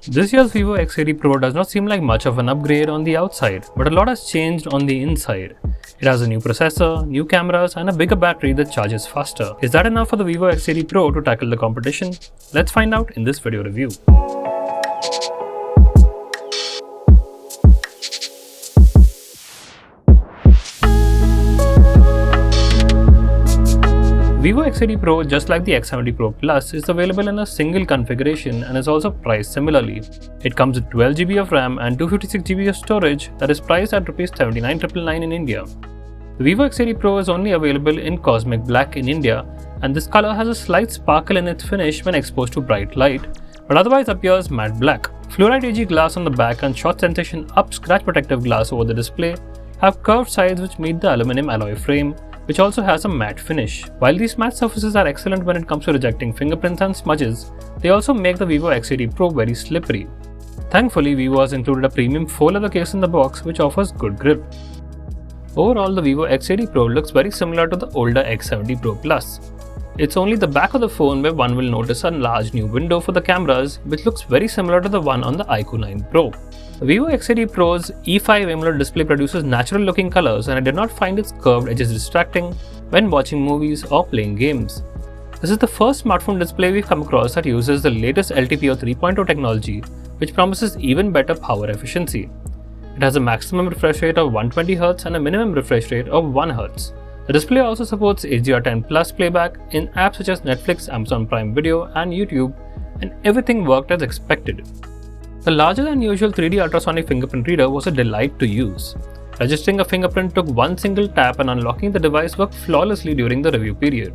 This year's Vivo X80 Pro does not seem like much of an upgrade on the outside, but a lot has changed on the inside. It has a new processor, new cameras, and a bigger battery that charges faster. Is that enough for the Vivo X80 Pro to tackle the competition? Let's find out in this video review. Vivo X80 Pro, just like the X70 Pro Plus, is available in a single configuration and is also priced similarly. It comes with 12GB of RAM and 256GB of storage that is priced at Rs 79,999 in India. The Vivo X80 Pro is only available in Cosmic Black in India, and this color has a slight sparkle in its finish when exposed to bright light, but otherwise appears matte black. Fluorite AG glass on the back and short sensation up scratch protective glass over the display have curved sides which meet the aluminum alloy frame, which also has a matte finish. While these matte surfaces are excellent when it comes to rejecting fingerprints and smudges, they also make the Vivo X80 Pro very slippery. Thankfully, Vivo has included a premium faux leather case in the box which offers good grip. Overall, the Vivo X80 Pro looks very similar to the older X70 Pro Plus. It's only the back of the phone where one will notice a large new window for the cameras, which looks very similar to the one on the iQOO 9 Pro. The Vivo X80 Pro's E5 AMOLED display produces natural looking colors, and I did not find its curved edges distracting when watching movies or playing games. This is the first smartphone display we've come across that uses the latest LTPO 3.0 technology, which promises even better power efficiency. It has a maximum refresh rate of 120Hz and a minimum refresh rate of 1Hz. The display also supports HDR10 Plus playback in apps such as Netflix, Amazon Prime Video, and YouTube, and everything worked as expected. The larger than usual 3D ultrasonic fingerprint reader was a delight to use. Registering a fingerprint took one single tap, and unlocking the device worked flawlessly during the review period.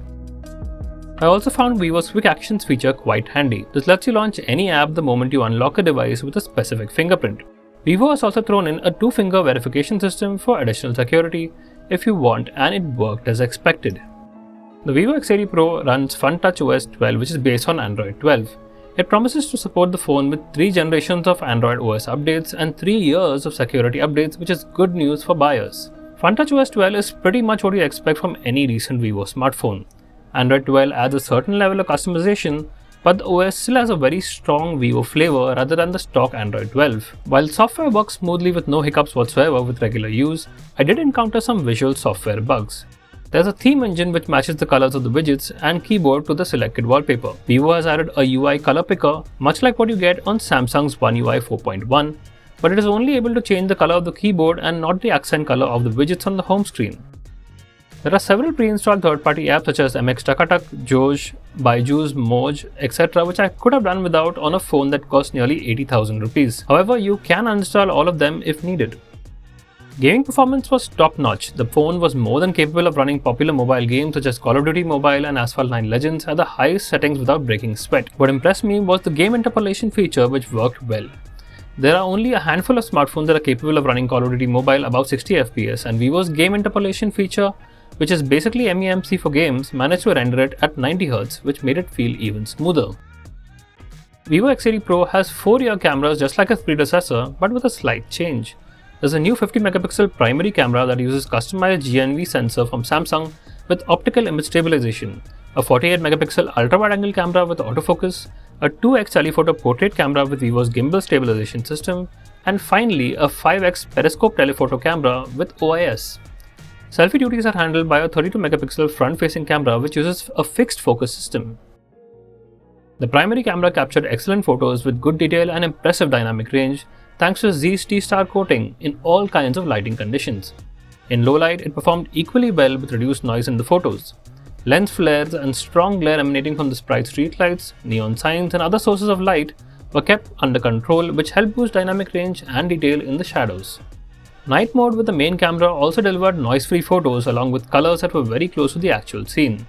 I also found Vivo's Quick Actions feature quite handy. This lets you launch any app the moment you unlock a device with a specific fingerprint. Vivo has also thrown in a two-finger verification system for additional security if you want, and it worked as expected. The Vivo X80 Pro runs FunTouch OS 12, which is based on Android 12. It promises to support the phone with 3 generations of Android OS updates and 3 years of security updates, which is good news for buyers. FunTouch OS 12 is pretty much what you expect from any recent Vivo smartphone. Android 12 adds a certain level of customization, but the OS still has a very strong Vivo flavor rather than the stock Android 12. While software works smoothly with no hiccups whatsoever with regular use, I did encounter some visual software bugs. There's a theme engine which matches the colors of the widgets and keyboard to the selected wallpaper. Vivo has added a UI color picker, much like what you get on Samsung's One UI 4.1, but it is only able to change the color of the keyboard and not the accent color of the widgets on the home screen. There are several pre-installed third-party apps such as MX Takatak, Joj, Byju's, Moj, etc., which I could have done without on a phone that costs nearly 80,000 rupees. However, you can uninstall all of them if needed. Gaming performance was top-notch. The phone was more than capable of running popular mobile games such as Call of Duty Mobile and Asphalt 9 Legends at the highest settings without breaking sweat. What impressed me was the game interpolation feature, which worked well. There are only a handful of smartphones that are capable of running Call of Duty Mobile above 60 FPS, and Vivo's game interpolation feature, which is basically MEMC for games, managed to render it at 90Hz, which made it feel even smoother. Vivo X80 Pro has 4 rear cameras just like its predecessor, but with a slight change. There's a new 50MP primary camera that uses customized GNV sensor from Samsung with optical image stabilization, a 48MP ultra-wide-angle camera with autofocus, a 2x telephoto portrait camera with Vivo's gimbal stabilization system, and finally a 5x periscope telephoto camera with OIS. Selfie duties are handled by a 32MP front-facing camera which uses a fixed focus system. The primary camera captured excellent photos with good detail and impressive dynamic range thanks to Z T-Star coating in all kinds of lighting conditions. In low light, it performed equally well with reduced noise in the photos. Lens flares and strong glare emanating from the sprite streetlights, neon signs, and other sources of light were kept under control, which helped boost dynamic range and detail in the shadows. Night mode with the main camera also delivered noise-free photos along with colors that were very close to the actual scene.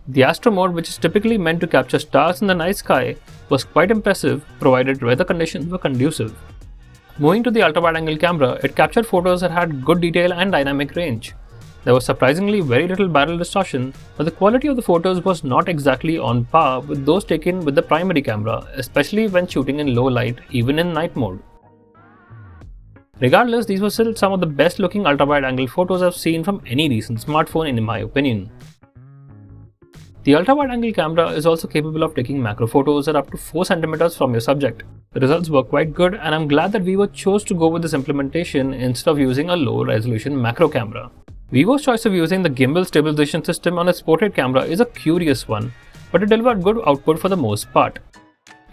The Astro mode, which is typically meant to capture stars in the night sky, was quite impressive provided weather conditions were conducive. Moving to the ultra-wide-angle camera, it captured photos that had good detail and dynamic range. There was surprisingly very little barrel distortion, but the quality of the photos was not exactly on par with those taken with the primary camera, especially when shooting in low light, even in night mode. Regardless, these were still some of the best looking ultra-wide-angle photos I've seen from any recent smartphone in my opinion. The ultra-wide-angle camera is also capable of taking macro photos at up to 4 cm from your subject. The results were quite good, and I'm glad that Vivo chose to go with this implementation instead of using a low-resolution macro camera. Vivo's choice of using the gimbal stabilization system on its portrait camera is a curious one, but it delivered good output for the most part.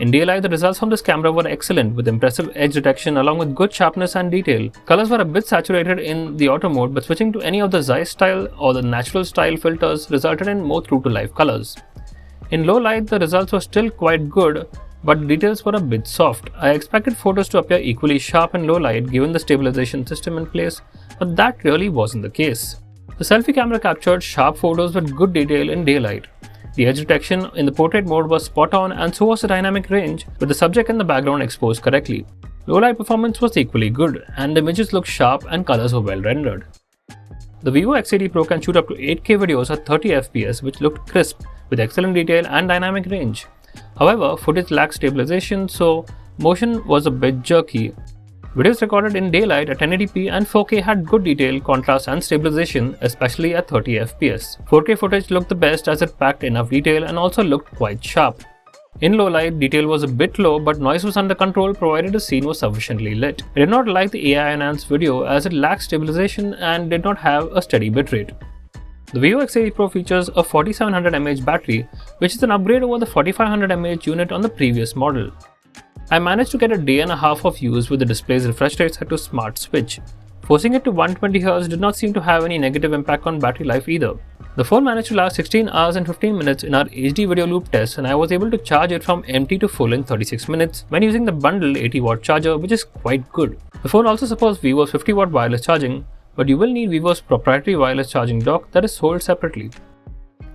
In daylight, the results from this camera were excellent, with impressive edge detection along with good sharpness and detail. Colors were a bit saturated in the auto mode, but switching to any of the Zeiss style or the natural style filters resulted in more true-to-life colors. In low light, the results were still quite good, but the details were a bit soft. I expected photos to appear equally sharp in low light given the stabilization system in place, but that really wasn't the case. The selfie camera captured sharp photos with good detail in daylight. The edge detection in the portrait mode was spot on, and so was the dynamic range, with the subject in the background exposed correctly. Low light performance was equally good, and the images looked sharp and colors were well rendered. The Vivo X80 Pro can shoot up to 8K videos at 30 fps, which looked crisp, with excellent detail and dynamic range. However, footage lacked stabilization, so motion was a bit jerky. Videos recorded in daylight at 1080p and 4K had good detail, contrast and stabilization, especially at 30 fps. 4K footage looked the best as it packed enough detail and also looked quite sharp. In low light, detail was a bit low, but noise was under control provided the scene was sufficiently lit. I did not like the AI enhanced video as it lacked stabilization and did not have a steady bitrate. The Vivo X80 Pro features a 4700 mAh battery, which is an upgrade over the 4500 mAh unit on the previous model. I managed to get a day and a half of use with the display's refresh rate set to smart switch. Forcing it to 120Hz did not seem to have any negative impact on battery life either. The phone managed to last 16 hours and 15 minutes in our HD video loop test, and I was able to charge it from empty to full in 36 minutes when using the bundled 80W charger, which is quite good. The phone also supports Vivo's 50W wireless charging, but you will need Vivo's proprietary wireless charging dock that is sold separately.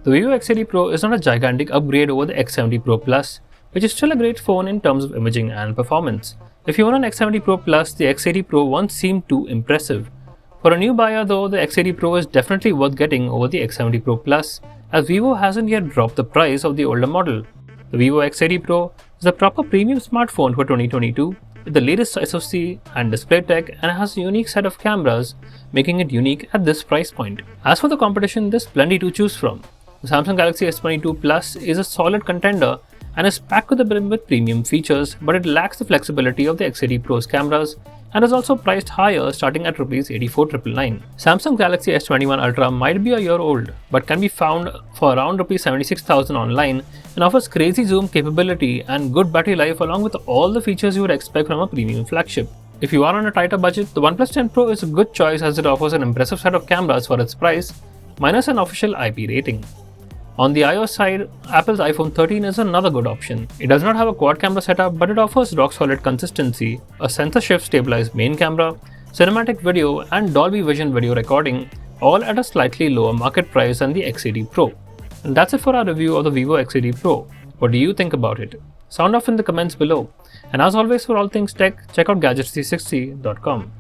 The Vivo X80 Pro is not a gigantic upgrade over the X70 Pro Plus, which is still a great phone in terms of imaging and performance. If you own an X70 Pro Plus, the X80 Pro won't seem too impressive. For a new buyer though, the X80 Pro is definitely worth getting over the X70 Pro Plus, as Vivo hasn't yet dropped the price of the older model. The Vivo X80 Pro is a proper premium smartphone for 2022, with the latest SoC and display tech, and has a unique set of cameras, making it unique at this price point. As for the competition, there's plenty to choose from. The Samsung Galaxy S22 Plus is a solid contender and is packed to the brim with premium features, but it lacks the flexibility of the X80 Pro's cameras and is also priced higher, starting at Rs 84,999. Samsung Galaxy S21 Ultra might be a year old, but can be found for around Rs 76,000 online and offers crazy zoom capability and good battery life along with all the features you would expect from a premium flagship. If you are on a tighter budget, the OnePlus 10 Pro is a good choice as it offers an impressive set of cameras for its price, minus an official IP rating. On the iOS side, Apple's iPhone 13 is another good option. It does not have a quad camera setup, but it offers rock-solid consistency, a sensor shift stabilized main camera, cinematic video and Dolby Vision video recording, all at a slightly lower market price than the X80 Pro. And that's it for our review of the Vivo X80 Pro. What do you think about it? Sound off in the comments below. And as always, for all things tech, check out gadgets360.com.